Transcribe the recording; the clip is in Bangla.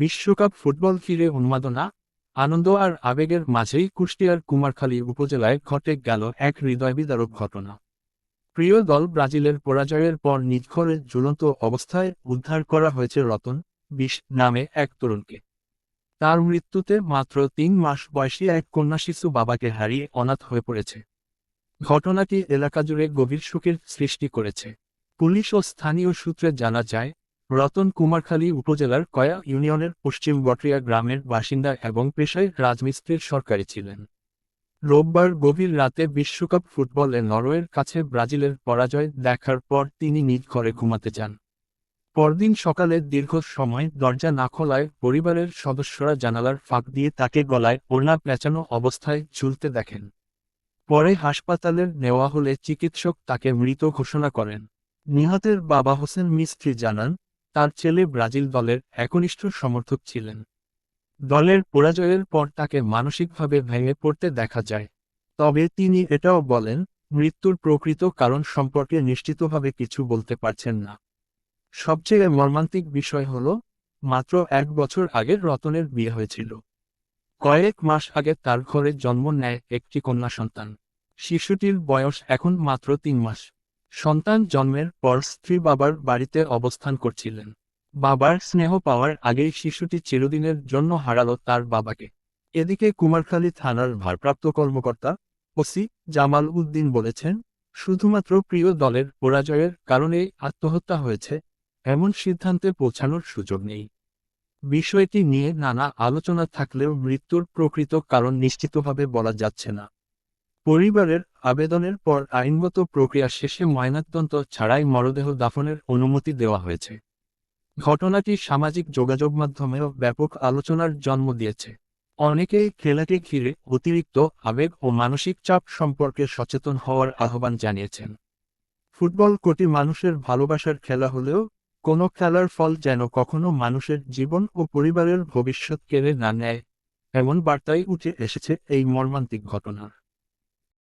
বিশ্বকাপ ফুটবল ঘিরে উন্মাদনা, আনন্দ আর আবেগের মাঝেই কুষ্টিয়ার কুমারখালী উপজেলায় ঘটে গেল এক হৃদয়বিদারক ঘটনা। প্রিয় দল ব্রাজিলের পরাজয়ের পর নিজ ঘরে ঝুলন্ত অবস্থায় উদ্ধার করা হয়েছে রতন বিশ নামে এক তরুণকে। তার মৃত্যুতে মাত্র ৩ মাস বয়সী এক কন্যাশিশু বাবাকে হারিয়ে অনাথ হয়ে পড়েছে। ঘটনাটি এলাকা জুড়ে গভীর শোকের সৃষ্টি করেছে। পুলিশ ও স্থানীয় সূত্রে জানা যায়, রতন কুমারখালী উপজেলার কয়া ইউনিয়নের পশ্চিম বটরিয়া গ্রামের বাসিন্দা এবং পেশায় রাজমিস্ত্রির সরকারি ছিলেন। রোববার গভীর রাতে বিশ্বকাপ ফুটবলে নরওয়ের কাছে ব্রাজিলের পরাজয় দেখার পর তিনি নিজ ঘরে ঘুমাতে যান। পরদিন সকালে দীর্ঘ সময় দরজা না খোলায় পরিবারের সদস্যরা জানালার ফাঁক দিয়ে তাকে গলায় ওড়না পেঁচানো অবস্থায় ঝুলতে দেখেন। পরে হাসপাতালে নেওয়া হলে চিকিৎসক তাকে মৃত ঘোষণা করেন। নিহতের বাবা হোসেন মিস্ত্রি জানান, তার ছেলে ব্রাজিল দলের একনিষ্ঠ সমর্থক ছিলেন। দলের পরাজয়ের পর তাকে মানসিকভাবে ভেঙে পড়তে দেখা যায়। তবে তিনি এটাও বলেন, মৃত্যুর প্রকৃত কারণ সম্পর্কে নিশ্চিতভাবে কিছু বলতে পারছেন না। সবচেয়ে মর্মান্তিক বিষয় হল, মাত্র 1 বছর আগে রতনের বিয়ে হয়েছিল। কয়েক মাস আগে তার ঘরে জন্ম নেয় একটি কন্যা সন্তান। শিশুটির বয়স এখন মাত্র 3 মাস। সন্তান জন্মের পর স্ত্রী বাবার বাড়িতে অবস্থান করছিলেন। বাবার স্নেহ পাওয়ার আগেই শিশুটি চিরদিনের জন্য হারালো তার বাবাকে। এদিকে কুমারখালী থানার ভারপ্রাপ্ত কর্মকর্তা ওসি জামাল উদ্দিন বলেছেন, শুধুমাত্র প্রিয় দলের পরাজয়ের কারণেই আত্মহত্যা হয়েছে এমন সিদ্ধান্তে পৌঁছানোর সুযোগ নেই। বিষয়টি নিয়ে নানা আলোচনা থাকলেও মৃত্যুর প্রকৃত কারণ নিশ্চিতভাবে বলা যাচ্ছে না। পরিবারের আবেদনের পর আইনগত প্রক্রিয়া শেষে ময়নাতদন্ত ছাড়াই মরদেহ দাফনের অনুমতি দেওয়া হয়েছে। ঘটনাটি সামাজিক যোগাযোগ মাধ্যমেও ব্যাপক আলোচনার জন্ম দিয়েছে। অনেকেই খেলাকে ঘিরে অতিরিক্ত আবেগ ও মানসিক চাপ সম্পর্কে সচেতন হওয়ার আহ্বান জানিয়েছেন। ফুটবল কোটি মানুষের ভালোবাসার খেলা হলেও কোনো খেলার ফল যেন কখনো মানুষের জীবন ও পরিবারের ভবিষ্যৎ কেড়ে না নেয়, এমন বার্তাই উঠে এসেছে এই মর্মান্তিক ঘটনার।